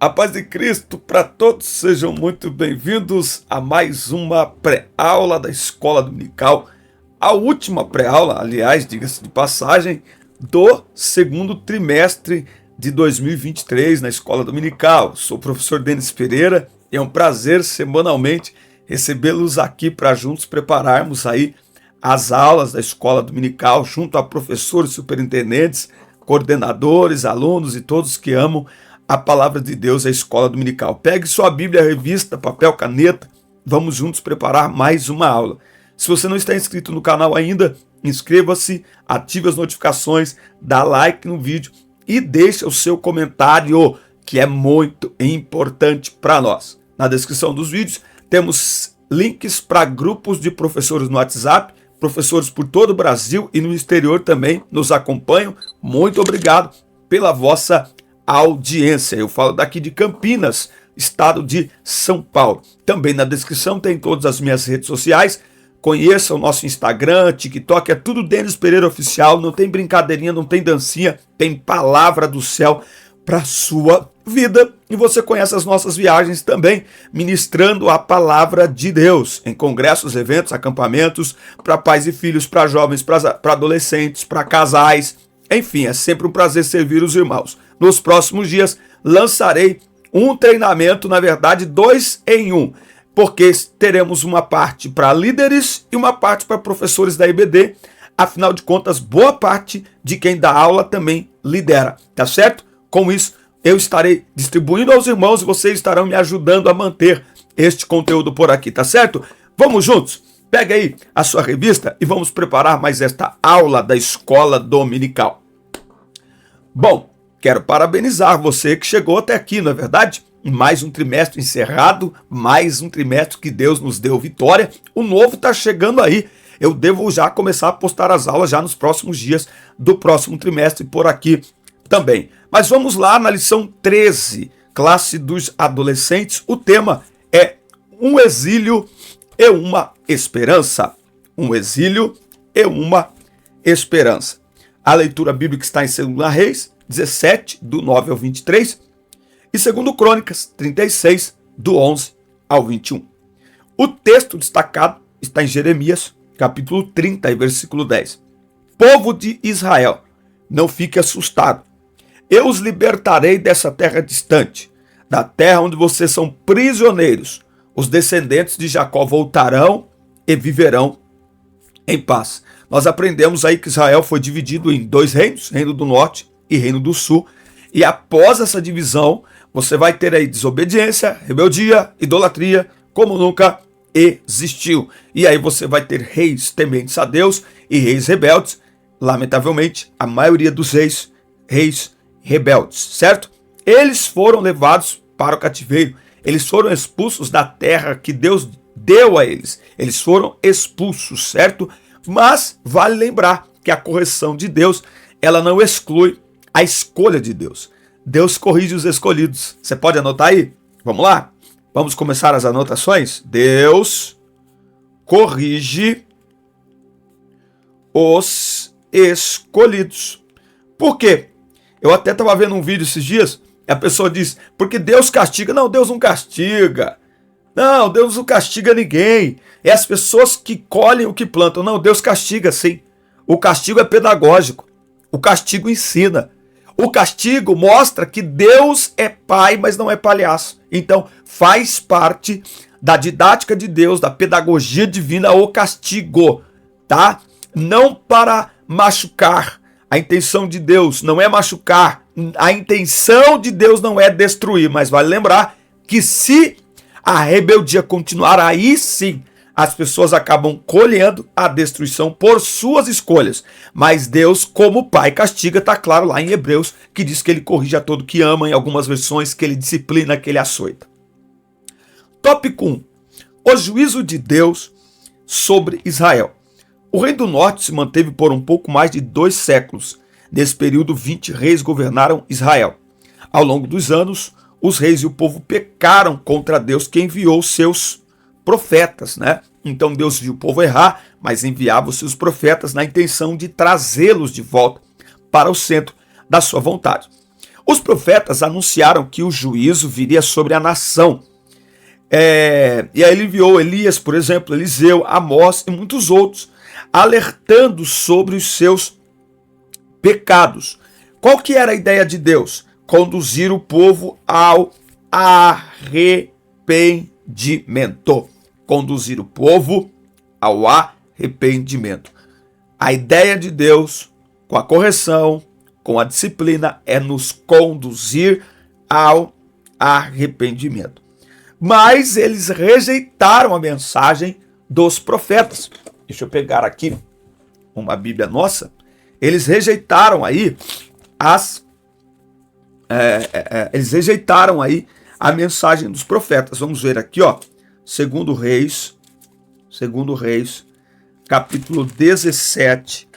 A paz de Cristo para todos, sejam muito bem-vindos a mais uma pré-aula da Escola Dominical, a última pré-aula, aliás, diga-se de passagem, do segundo trimestre de 2023 na Escola Dominical. Sou o professor Denis Pereira e é um prazer semanalmente recebê-los aqui para juntos prepararmos aí as aulas da Escola Dominical junto a professores, superintendentes, coordenadores, alunos e todos que amam a palavra de Deus, a Escola Dominical. Pegue sua Bíblia, revista, papel, caneta, vamos juntos preparar mais uma aula. Se você não está inscrito no canal ainda, inscreva-se, ative as notificações, dá like no vídeo e deixe o seu comentário, que é muito importante para nós. Na descrição dos vídeos temos links para grupos de professores no WhatsApp, professores por todo o Brasil e no exterior também nos acompanham. Muito obrigado pela vossa audiência. Eu falo daqui de Campinas, estado de São Paulo. Também na descrição tem todas as minhas redes sociais. Conheça o nosso Instagram, TikTok, é tudo Denis Pereira Oficial. Não tem brincadeirinha, não tem dancinha, tem palavra do céu para sua vida. E você conhece as nossas viagens também, ministrando a palavra de Deus em congressos, eventos, acampamentos, para pais e filhos, para jovens, para adolescentes, para casais. Enfim, é sempre um prazer servir os irmãos. Nos próximos dias lançarei um treinamento, na verdade 2 em 1, porque teremos uma parte para líderes e uma parte para professores da IBD. Afinal de contas, boa parte de quem dá aula também lidera, tá certo? Com isso, eu estarei distribuindo aos irmãos e vocês estarão me ajudando a manter este conteúdo por aqui, tá certo? Vamos juntos? Pega aí a sua revista e vamos preparar mais esta aula da Escola Dominical. Bom, quero parabenizar você que chegou até aqui, não é verdade? Mais um trimestre encerrado, mais um trimestre que Deus nos deu vitória. O novo está chegando aí. Eu devo já começar a postar as aulas já nos próximos dias do próximo trimestre por aqui também. Mas vamos lá na lição 13, classe dos adolescentes. O tema é um exílio e uma esperança. Um exílio e uma esperança. A leitura bíblica está em 2 Reis 17, do 9 ao 23, e 2 Crônicas 36, do 11 ao 21. O texto destacado está em Jeremias, capítulo 30, e versículo 10. Povo de Israel, não fique assustado. Eu os libertarei dessa terra distante, da terra onde vocês são prisioneiros. Os descendentes de Jacó voltarão e viverão em paz. Nós aprendemos aí que Israel foi dividido em 2 reinos, Reino do Norte e Reino do Sul. E após essa divisão, você vai ter aí desobediência, rebeldia, idolatria, como nunca existiu. E aí você vai ter reis tementes a Deus e reis rebeldes. Lamentavelmente, a maioria dos reis rebeldes, certo? Eles foram levados para o cativeiro. Eles foram expulsos da terra que Deus deu a eles. Eles foram expulsos, certo? Mas vale lembrar que a correção de Deus, ela não exclui a escolha de Deus. Deus corrige os escolhidos. Você pode anotar aí? Vamos lá? Vamos começar as anotações? Deus corrige os escolhidos. Por quê? Eu até estava vendo um vídeo esses dias, e a pessoa diz, porque Deus castiga. Não, Deus não castiga. Não, Deus não castiga ninguém. É as pessoas que colhem o que plantam. Não, Deus castiga sim. O castigo é pedagógico. O castigo ensina. O castigo mostra que Deus é pai, mas não é palhaço. Então, faz parte da didática de Deus, da pedagogia divina, o castigo, tá? Não para machucar. A intenção de Deus não é machucar. A intenção de Deus não é destruir. Mas vale lembrar que se a rebeldia continuar, aí sim as pessoas acabam colhendo a destruição por suas escolhas. Mas Deus, como pai, castiga, está claro lá em Hebreus, que diz que ele corrige a todo que ama, em algumas versões que ele disciplina, que ele açoita. Tópico 1. O juízo de Deus sobre Israel. O Reino do Norte se manteve por um pouco mais de 2 séculos. Nesse período, 20 reis governaram Israel. Ao longo dos anos, os reis e o povo pecaram contra Deus, que enviou seus profetas, né? Então Deus viu o povo errar, mas enviava os seus profetas na intenção de trazê-los de volta para o centro da sua vontade. Os profetas anunciaram que o juízo viria sobre a nação. E aí ele enviou Elias, por exemplo, Eliseu, Amós e muitos outros, alertando sobre os seus pecados. Qual que era a ideia de Deus? Conduzir o povo ao arrependimento. Conduzir o povo ao arrependimento. A ideia de Deus, com a correção, com a disciplina, é nos conduzir ao arrependimento. Mas eles rejeitaram a mensagem dos profetas. Deixa eu pegar aqui uma Bíblia nossa. Eles rejeitaram aí a mensagem dos profetas. Vamos ver aqui, ó, segundo Reis, capítulo 17,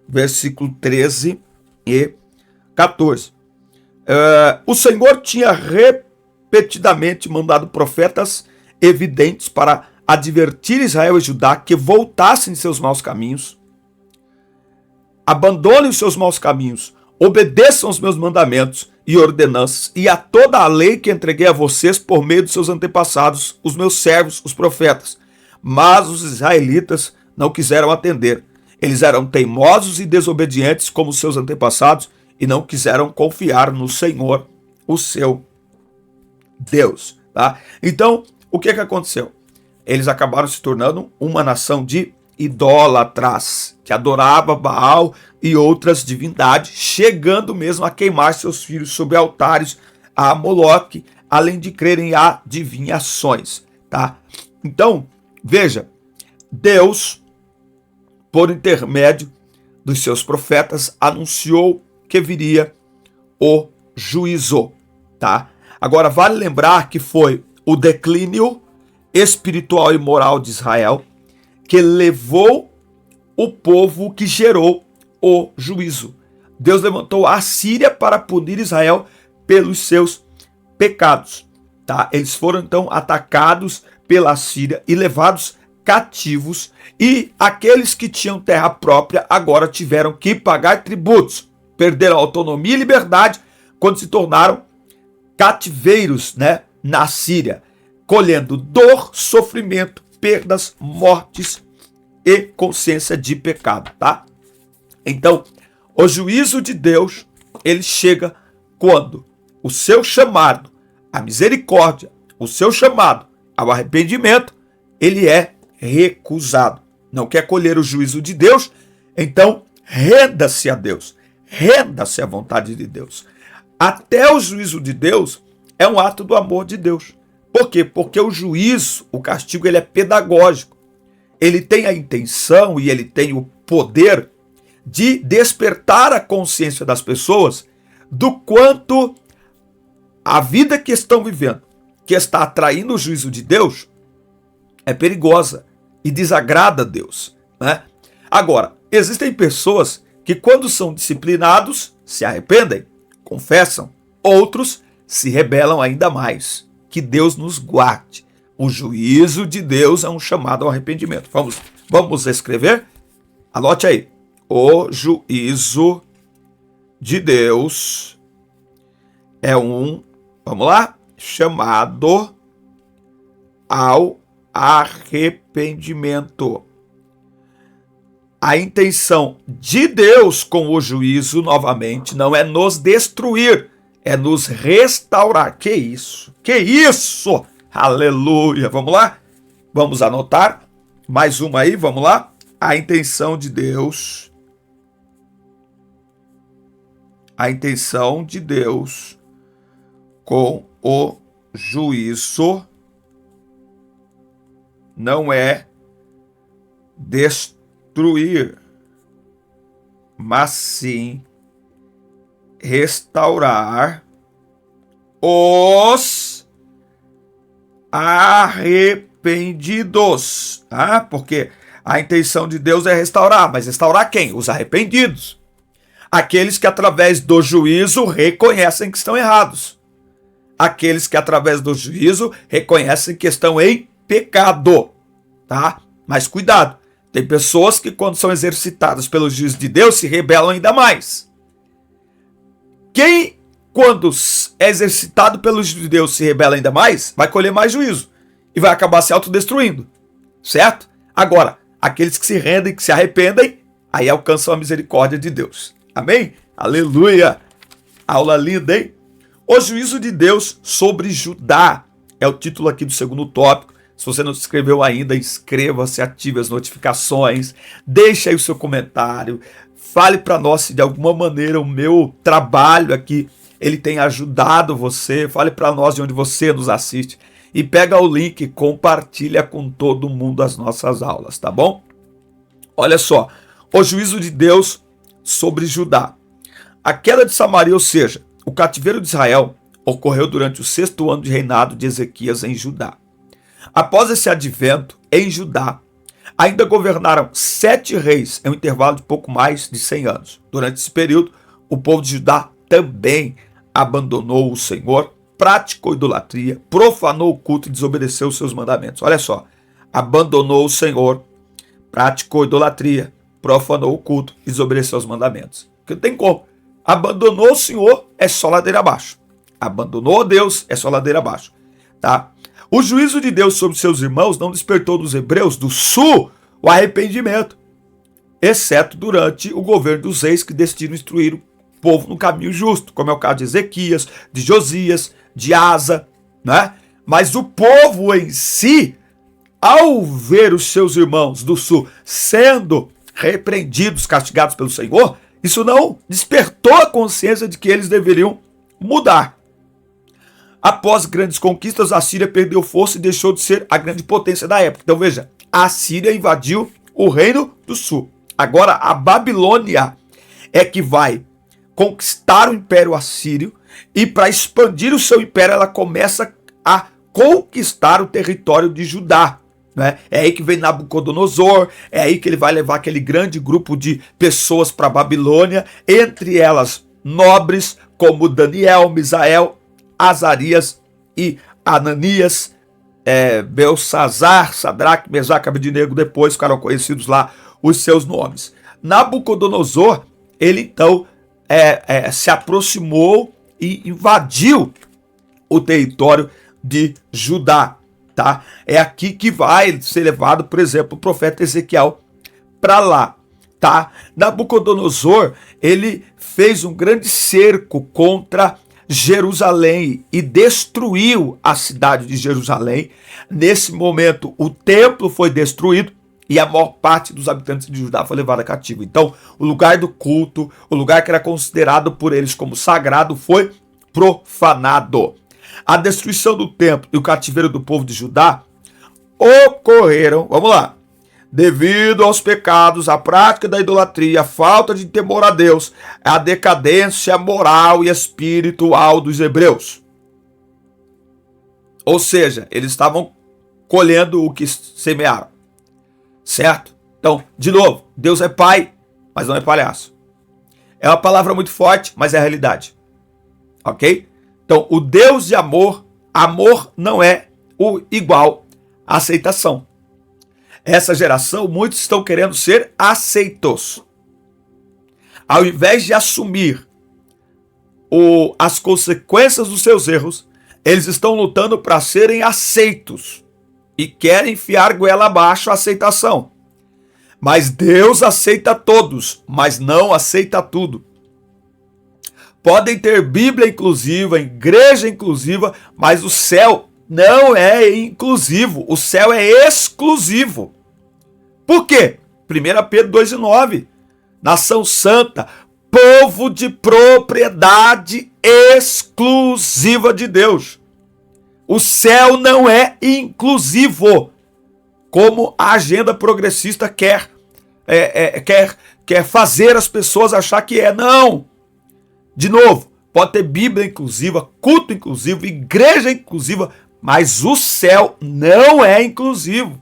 versículo 13 e 14. O Senhor tinha repetidamente mandado profetas evidentes para advertir Israel e Judá que voltassem de seus maus caminhos, abandonem os seus maus caminhos, obedeçam aos meus mandamentos e ordenanças e a toda a lei que entreguei a vocês por meio de seus antepassados, os meus servos, os profetas. Mas os israelitas não quiseram atender. Eles eram teimosos e desobedientes como seus antepassados e não quiseram confiar no Senhor, o seu Deus. Tá? Então, o que aconteceu? Eles acabaram se tornando uma nação de idólatras, que adorava Baal e outras divindades, chegando mesmo a queimar seus filhos sobre altares a Moloque, além de crerem em adivinhações. Tá? Então, veja, Deus, por intermédio dos seus profetas, anunciou que viria o juízo. Tá? Agora, vale lembrar que foi o declínio espiritual e moral de Israel que levou o povo que gerou o juízo. Deus levantou a Síria para punir Israel pelos seus pecados. Tá? Eles foram então atacados pela Síria e levados cativos, e aqueles que tinham terra própria agora tiveram que pagar tributos, perderam autonomia e liberdade quando se tornaram cativeiros, né, na Síria, colhendo dor, sofrimento, perdas, mortes e consciência de pecado, tá? Então, o juízo de Deus, ele chega quando o seu chamado, a misericórdia, o seu chamado ao arrependimento, ele é recusado. Não quer colher o juízo de Deus? Então, renda-se a Deus, renda-se à vontade de Deus. Até o juízo de Deus é um ato do amor de Deus. Por quê? Porque o juízo, o castigo, ele é pedagógico. Ele tem a intenção e ele tem o poder de despertar a consciência das pessoas do quanto a vida que estão vivendo, que está atraindo o juízo de Deus, é perigosa e desagrada a Deus, né? Agora, existem pessoas que quando são disciplinados, se arrependem, confessam. Outros se rebelam ainda mais. Que Deus nos guarde. O juízo de Deus é um chamado ao arrependimento. Vamos escrever? Anote aí. O juízo de Deus é um, vamos lá, chamado ao arrependimento. A intenção de Deus com o juízo, novamente, não é nos destruir, é nos restaurar. Que isso? Que isso? Aleluia! Vamos lá? Vamos anotar? Mais uma aí, vamos lá? A intenção de Deus. A intenção de Deus com o juízo não é destruir, mas sim restaurar os arrependidos. Porque a intenção de Deus é restaurar, mas restaurar quem? Os arrependidos. Aqueles que através do juízo reconhecem que estão errados. Aqueles que através do juízo reconhecem que estão em pecado. Tá? Mas cuidado, tem pessoas que quando são exercitadas pelo juízo de Deus se rebelam ainda mais. Quem quando é exercitado pelos judeus, se rebela ainda mais, vai colher mais juízo e vai acabar se autodestruindo, certo? Agora, aqueles que se rendem, que se arrependem, aí alcançam a misericórdia de Deus. Amém? Aleluia! Aula linda, hein? O juízo de Deus sobre Judá é o título aqui do segundo tópico. Se você não se inscreveu ainda, inscreva-se, ative as notificações, deixe aí o seu comentário, fale para nós se de alguma maneira o meu trabalho aqui ele tem ajudado você, fale para nós de onde você nos assiste e pega o link e compartilha com todo mundo as nossas aulas, tá bom? Olha só, o juízo de Deus sobre Judá. A queda de Samaria, ou seja, o cativeiro de Israel, ocorreu durante o 6º ano de reinado de Ezequias em Judá. Após esse advento, em Judá, ainda governaram 7 reis em um intervalo de pouco mais de 100 anos. Durante esse período, o povo de Judá também abandonou o Senhor, praticou idolatria, profanou o culto e desobedeceu os seus mandamentos. Olha só, abandonou o Senhor, praticou idolatria, profanou o culto e desobedeceu os mandamentos. Porque não tem como. Abandonou o Senhor, é só ladeira abaixo. Abandonou Deus, é só ladeira abaixo. Tá? O juízo de Deus sobre seus irmãos não despertou nos hebreus do sul o arrependimento, exceto durante o governo dos reis que decidiram instruir o povo no caminho justo, como é o caso de Ezequias, de Josias, de Asa, né? Mas o povo em si, ao ver os seus irmãos do sul sendo repreendidos, castigados pelo Senhor, isso não despertou a consciência de que eles deveriam mudar. Após grandes conquistas, a Síria perdeu força e deixou de ser a grande potência da época. Então veja, a Síria invadiu o reino do sul. Agora a Babilônia é que vai conquistar o Império Assírio e para expandir o seu império ela começa a conquistar o território de Judá. Né? É aí que vem Nabucodonosor, é aí que ele vai levar aquele grande grupo de pessoas para a Babilônia, entre elas nobres como Daniel, Misael, Azarias e Ananias, Belsazar, Sadraque, Mesaque, Abednego, depois ficaram conhecidos lá os seus nomes. Nabucodonosor, ele então se aproximou e invadiu o território de Judá. Tá? É aqui que vai ser levado, por exemplo, o profeta Ezequiel para lá. Tá? Nabucodonosor, ele fez um grande cerco contra Jerusalém e destruiu a cidade de Jerusalém. Nesse momento, o templo foi destruído e a maior parte dos habitantes de Judá foi levada cativo. Então, o lugar do culto, o lugar que era considerado por eles como sagrado, foi profanado. A destruição do templo e o cativeiro do povo de Judá ocorreram, vamos lá, devido aos pecados, à prática da idolatria, a falta de temor a Deus, a decadência moral e espiritual dos hebreus. Ou seja, eles estavam colhendo o que semearam. Certo? Então, de novo, Deus é pai, mas não é palhaço. É uma palavra muito forte, mas é a realidade. Ok? Então, o Deus de amor, amor não é o igual a aceitação. Essa geração, muitos estão querendo ser aceitos. Ao invés de assumir as consequências dos seus erros, eles estão lutando para serem aceitos e querem enfiar goela abaixo a aceitação. Mas Deus aceita todos, mas não aceita tudo. Podem ter Bíblia inclusiva, igreja inclusiva, mas o céu não é inclusivo, o céu é exclusivo. Por quê? 1 Pedro 2,9. Nação santa, povo de propriedade exclusiva de Deus. O céu não é inclusivo, como a agenda progressista quer fazer as pessoas achar que é. Não! De novo, pode ter Bíblia inclusiva, culto inclusivo, igreja inclusiva, mas o céu não é inclusivo.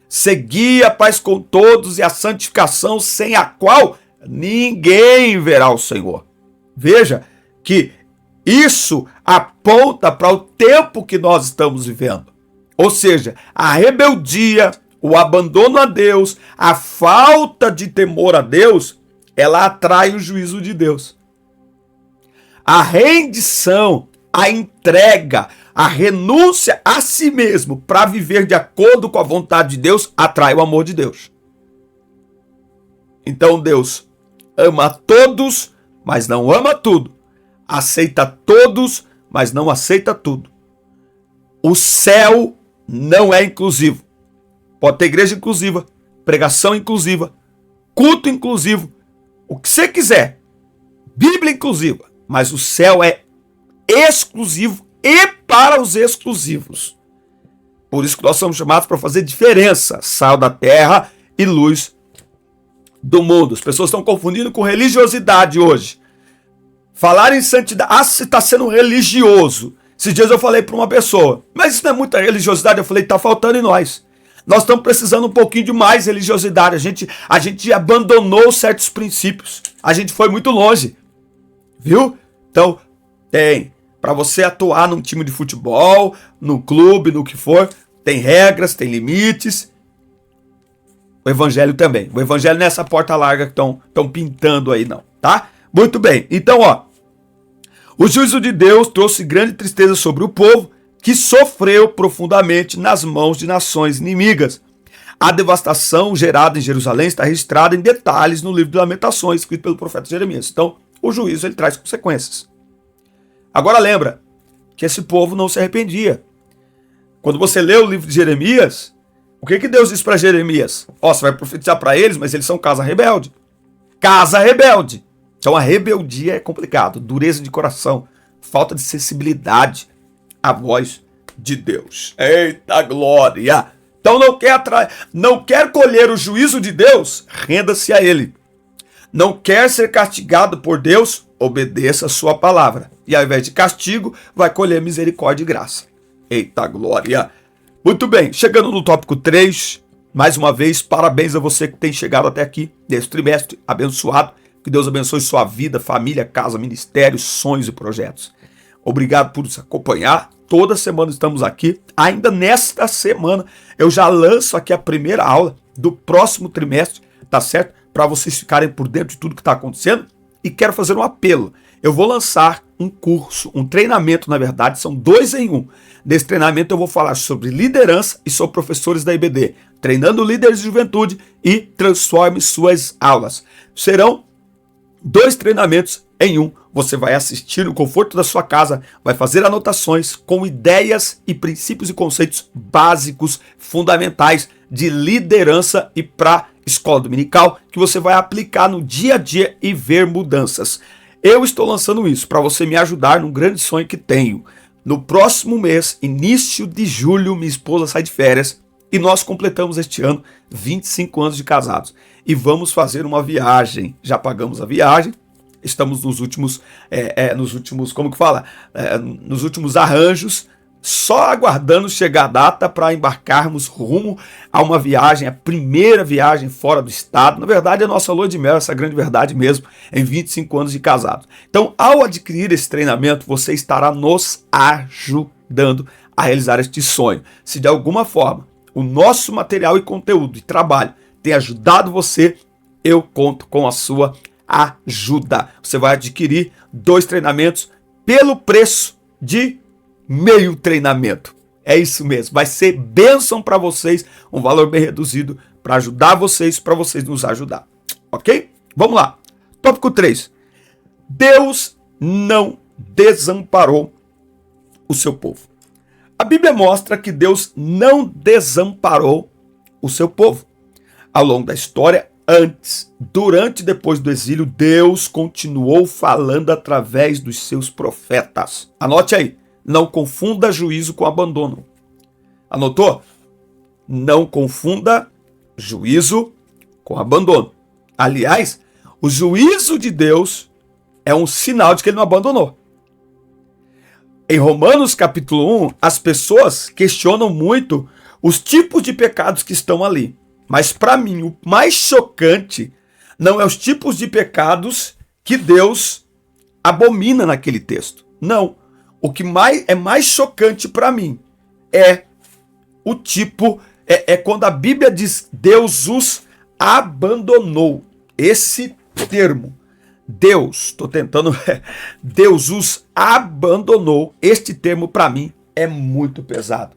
Segui a paz com todos e a santificação, sem a qual ninguém verá o Senhor. Veja que isso aponta para o tempo que nós estamos vivendo. Ou seja, a rebeldia, o abandono a Deus, a falta de temor a Deus, ela atrai o juízo de Deus. A rendição, a entrega, a renúncia a si mesmo para viver de acordo com a vontade de Deus atrai o amor de Deus. Então Deus ama a todos, mas não ama tudo. Aceita todos, mas não aceita tudo. O céu não é inclusivo. Pode ter igreja inclusiva, pregação inclusiva, culto inclusivo, o que você quiser. Bíblia inclusiva. Mas o céu é exclusivo e para os exclusivos. Por isso que nós somos chamados para fazer diferença. Sal da terra e luz do mundo. As pessoas estão confundindo com religiosidade hoje. Falar em santidade. Você está sendo religioso. Esses dias eu falei para uma pessoa, mas isso não é muita religiosidade? Eu falei, está faltando em nós. Nós estamos precisando um pouquinho de mais religiosidade. A gente abandonou certos princípios. A gente foi muito longe. Viu? Então, para você atuar num time de futebol, no clube, no que for, tem regras, tem limites. O evangelho também. O evangelho não é essa porta larga que estão pintando aí, não. Tá? Muito bem. Então, o juízo de Deus trouxe grande tristeza sobre o povo, que sofreu profundamente nas mãos de nações inimigas. A devastação gerada em Jerusalém está registrada em detalhes no livro de Lamentações, escrito pelo profeta Jeremias. Então, o juízo ele traz consequências. Agora lembra que esse povo não se arrependia. Quando você lê o livro de Jeremias, o que Deus diz para Jeremias? Você vai profetizar para eles, mas eles são casa rebelde. Casa rebelde. Então a rebeldia é complicado, dureza de coração, falta de sensibilidade à voz de Deus. Eita glória! Então não quer colher o juízo de Deus? Renda-se a ele. Não quer ser castigado por Deus? Obedeça a sua palavra. E ao invés de castigo, vai colher misericórdia e graça. Eita glória! Muito bem, chegando no tópico 3, mais uma vez, parabéns a você que tem chegado até aqui, nesse trimestre abençoado. Que Deus abençoe sua vida, família, casa, ministério, sonhos e projetos. Obrigado por nos acompanhar. Toda semana estamos aqui. Ainda nesta semana, eu já lanço aqui a primeira aula do próximo trimestre, tá certo? Para vocês ficarem por dentro de tudo que está acontecendo. E quero fazer um apelo. Eu vou lançar um curso, um treinamento, na verdade, são 2 em 1. Nesse treinamento eu vou falar sobre liderança e sobre professores da IBD. Treinando líderes de juventude e transforme suas aulas. Serão 2 treinamentos em 1. Você vai assistir no conforto da sua casa, vai fazer anotações com ideias e princípios e conceitos básicos, fundamentais de liderança e para escola dominical, que você vai aplicar no dia a dia e ver mudanças. Eu estou lançando isso para você me ajudar num grande sonho que tenho. No próximo mês, início de julho, minha esposa sai de férias e nós completamos este ano 25 anos de casados. E vamos fazer uma viagem. Já pagamos a viagem. Estamos nos últimos, nos últimos arranjos, só aguardando chegar a data para embarcarmos rumo a uma viagem, a primeira viagem fora do estado. Na verdade, é a nossa lua de mel, essa grande verdade mesmo, em 25 anos de casados. Então, ao adquirir esse treinamento, você estará nos ajudando a realizar este sonho. Se de alguma forma o nosso material e conteúdo e trabalho tem ajudado você, eu conto com a sua ajuda. Você vai adquirir 2 treinamentos pelo preço de meio treinamento. É isso mesmo. Vai ser bênção para vocês, um valor bem reduzido para ajudar vocês, para vocês nos ajudar. Ok? Vamos lá. Tópico 3. Deus não desamparou o seu povo. A Bíblia mostra que Deus não desamparou o seu povo. Ao longo da história, antes, durante e depois do exílio, Deus continuou falando através dos seus profetas. Anote aí, não confunda juízo com abandono. Anotou? Não confunda juízo com abandono. Aliás, o juízo de Deus é um sinal de que ele não abandonou. Em Romanos capítulo 1, as pessoas questionam muito os tipos de pecados que estão ali. Mas para mim, o mais chocante não é os tipos de pecados que Deus abomina naquele texto. Não. O que é mais chocante para mim é o tipo, quando a Bíblia diz Deus os abandonou. Esse termo, Deus, estou tentando, Deus os abandonou. Este termo para mim é muito pesado.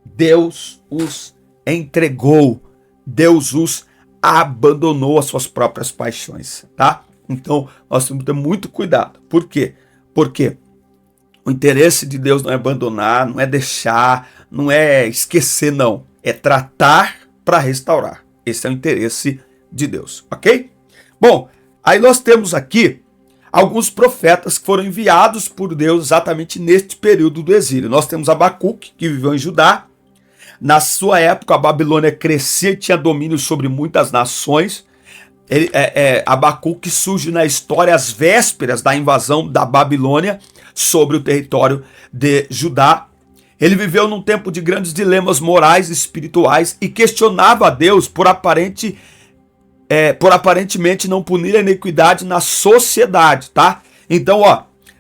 Deus os entregou. Deus os abandonou às suas próprias paixões, tá? Então, nós temos que ter muito cuidado. Por quê? Porque o interesse de Deus não é abandonar, não é deixar, não é esquecer, não. É tratar para restaurar. Esse é o interesse de Deus, ok? Bom, aí nós temos aqui alguns profetas que foram enviados por Deus exatamente neste período do exílio. Nós temos Abacuque, que viveu em Judá. Na sua época, a Babilônia crescia e tinha domínio sobre muitas nações. Abacuque surge na história às vésperas da invasão da Babilônia sobre o território de Judá. Ele viveu num tempo de grandes dilemas morais e espirituais e questionava a Deus por aparentemente não punir a iniquidade na sociedade, tá? Então,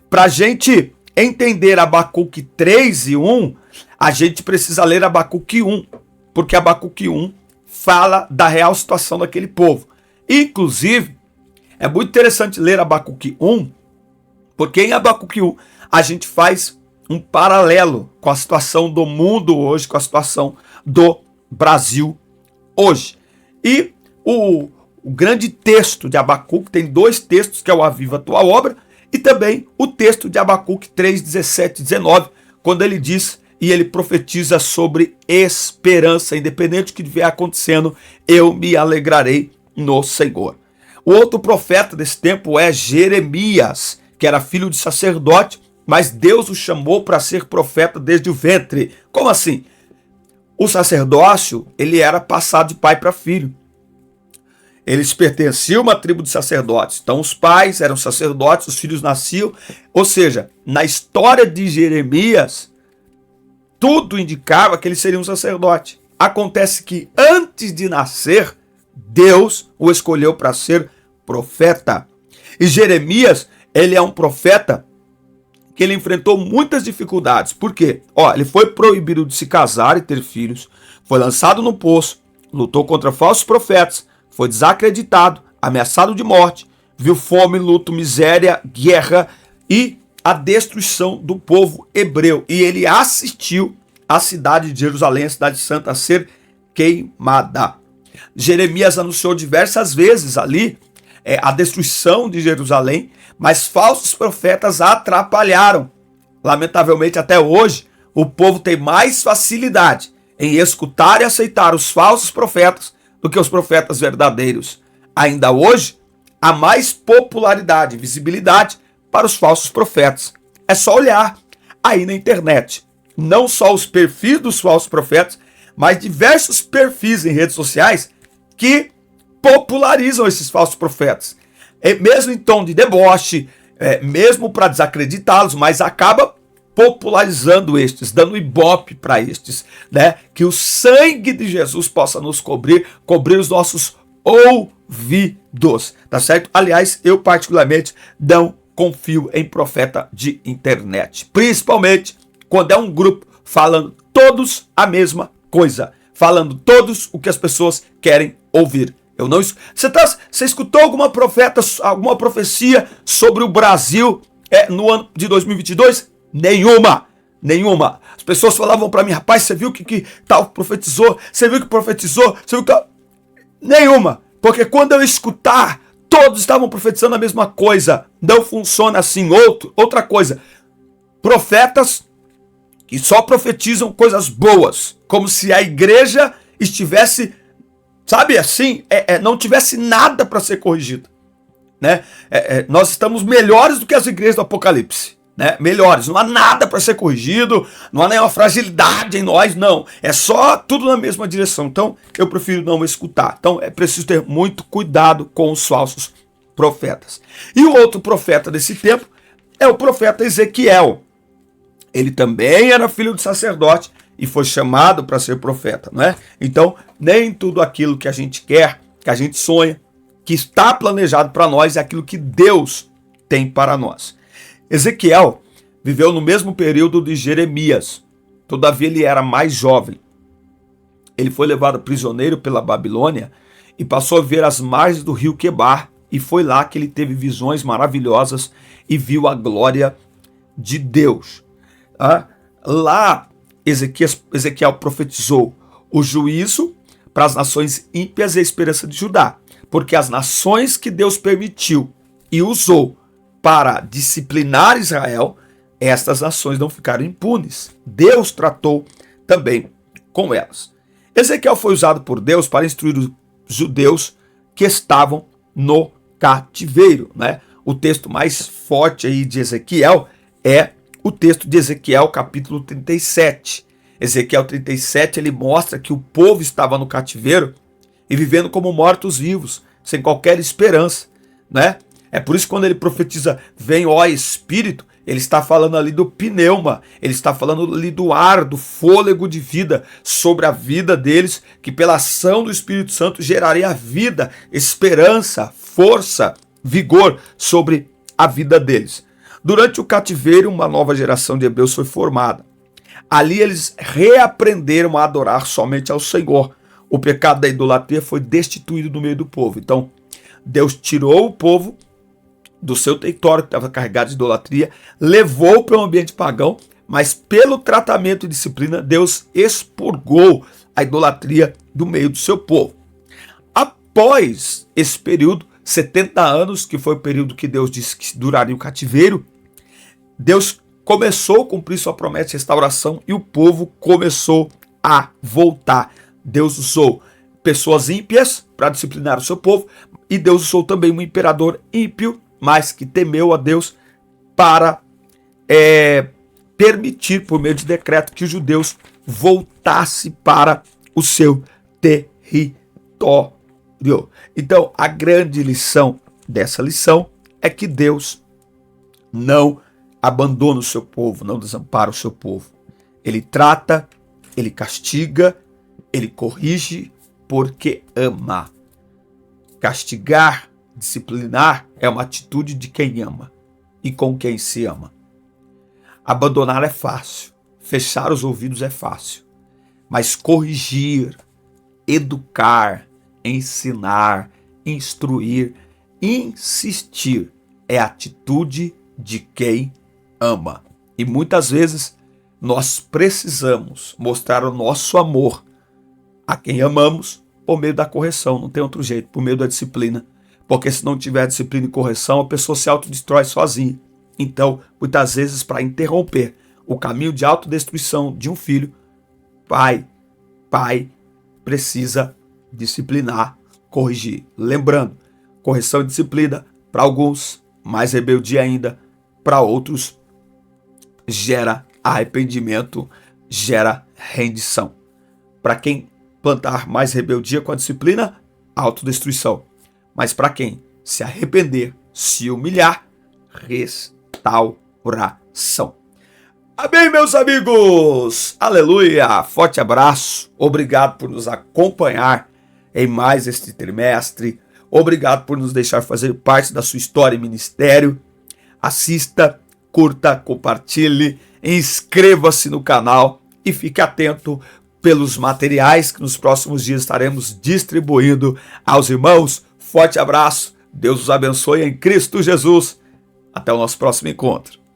para a gente entender Abacuque 3 e 1, a gente precisa ler Abacuque 1, porque Abacuque 1 fala da real situação daquele povo. Inclusive, é muito interessante ler Abacuque 1, porque em Abacuque 1 a gente faz um paralelo com a situação do mundo hoje, com a situação do Brasil hoje. E o grande texto de Abacuque, tem dois textos, que é o A Viva a Tua Obra, e também o texto de Abacuque 3, 17 e 19, quando ele diz e ele profetiza sobre esperança, independente do que vier acontecendo, eu me alegrarei no Senhor. O outro profeta desse tempo é Jeremias, que era filho de sacerdote, mas Deus o chamou para ser profeta desde o ventre. Como assim? O sacerdócio, ele era passado de pai para filho. Eles pertenciam a uma tribo de sacerdotes. Então os pais eram sacerdotes, os filhos nasciam. Ou seja, na história de Jeremias, tudo indicava que ele seria um sacerdote. Acontece que antes de nascer, Deus o escolheu para ser profeta. E Jeremias, ele é um profeta que ele enfrentou muitas dificuldades. Por quê? Ele foi proibido de se casar e ter filhos, foi lançado no poço, lutou contra falsos profetas, foi desacreditado, ameaçado de morte, viu fome, luto, miséria, guerra e a destruição do povo hebreu. E ele assistiu a cidade de Jerusalém, a cidade santa, a ser queimada. Jeremias anunciou diversas vezes ali a destruição de Jerusalém, mas falsos profetas atrapalharam. Lamentavelmente, até hoje, o povo tem mais facilidade em escutar e aceitar os falsos profetas do que os profetas verdadeiros. Ainda hoje, há mais popularidade e visibilidade para os falsos profetas. É só olhar aí na internet. Não só os perfis dos falsos profetas, mas diversos perfis em redes sociais que popularizam esses falsos profetas. Mesmo em tom de deboche, mesmo para desacreditá-los, mas acaba popularizando estes, dando ibope para estes, né? Que o sangue de Jesus possa nos cobrir os nossos ouvidos, tá certo? Aliás, eu particularmente não confio em profeta de internet, principalmente quando é um grupo falando todos a mesma coisa, falando todos o que as pessoas querem ouvir. Eu não. Você escutou alguma profecia sobre o Brasil no ano de 2022? Nenhuma. As pessoas falavam para mim, rapaz, você viu que tal profetizou? Você viu que profetizou? Você viu que tal? Nenhuma. Porque quando eu escutar, todos estavam profetizando a mesma coisa. Não funciona assim. Outra coisa. Profetas que só profetizam coisas boas. Como se a igreja estivesse, sabe assim, não tivesse nada para ser corrigido. Né? Nós estamos melhores do que as igrejas do Apocalipse. Né? Melhores, não há nada para ser corrigido, não há nenhuma fragilidade em nós, não. É só tudo na mesma direção. Então, eu prefiro não escutar. Então, é preciso ter muito cuidado com os falsos profetas. E o outro profeta desse tempo é o profeta Ezequiel. Ele também era filho de sacerdote e foi chamado para ser profeta, não é? Então, nem tudo aquilo que a gente quer, que a gente sonha, que está planejado para nós é aquilo que Deus tem para nós. Ezequiel viveu no mesmo período de Jeremias, todavia ele era mais jovem. Ele foi levado prisioneiro pela Babilônia e passou a viver às margens do rio Quebar, e foi lá que ele teve visões maravilhosas e viu a glória de Deus. Lá, Ezequiel profetizou o juízo para as nações ímpias e a esperança de Judá, porque as nações que Deus permitiu e usou para disciplinar Israel, estas nações não ficaram impunes. Deus tratou também com elas. Ezequiel foi usado por Deus para instruir os judeus que estavam no cativeiro, né? O texto mais forte aí de Ezequiel é o texto de Ezequiel, capítulo 37. Ezequiel 37, ele mostra que o povo estava no cativeiro e vivendo como mortos-vivos, sem qualquer esperança, né? É por isso que quando ele profetiza, vem ó Espírito, ele está falando ali do pneuma, ele está falando ali do ar, do fôlego de vida sobre a vida deles, que pela ação do Espírito Santo geraria vida, esperança, força, vigor sobre a vida deles. Durante o cativeiro, uma nova geração de hebreus foi formada. Ali eles reaprenderam a adorar somente ao Senhor. O pecado da idolatria foi destituído do meio do povo. Então, Deus tirou o povo do seu território, que estava carregado de idolatria, levou para um ambiente pagão, mas pelo tratamento e disciplina, Deus expurgou a idolatria do meio do seu povo. Após esse período, 70 anos, que foi o período que Deus disse que duraria o cativeiro, Deus começou a cumprir sua promessa de restauração e o povo começou a voltar. Deus usou pessoas ímpias para disciplinar o seu povo e Deus usou também um imperador ímpio, mas que temeu a Deus, para permitir, por meio de decreto, que os judeus voltassem para o seu território. Então, a grande lição dessa lição é que Deus não abandona o seu povo, não desampara o seu povo. Ele trata, ele castiga, ele corrige, porque ama. Castigar, disciplinar é uma atitude de quem ama e com quem se ama. Abandonar é fácil, fechar os ouvidos é fácil, mas corrigir, educar, ensinar, instruir, insistir é atitude de quem ama. E muitas vezes nós precisamos mostrar o nosso amor a quem amamos por meio da correção, não tem outro jeito, por meio da disciplina. Porque se não tiver disciplina e correção, a pessoa se autodestrói sozinha. Então, muitas vezes, para interromper o caminho de autodestruição de um filho, pai precisa disciplinar, corrigir. Lembrando, correção e disciplina, para alguns, mais rebeldia ainda, para outros, gera arrependimento, gera rendição. Para quem plantar mais rebeldia com a disciplina, autodestruição. Mas para quem se arrepender, se humilhar, restauração. Amém, meus amigos! Aleluia! Forte abraço. Obrigado por nos acompanhar em mais este trimestre. Obrigado por nos deixar fazer parte da sua história e ministério. Assista, curta, compartilhe, inscreva-se no canal e fique atento pelos materiais que nos próximos dias estaremos distribuindo aos irmãos. Forte abraço, Deus os abençoe em Cristo Jesus. Até o nosso próximo encontro.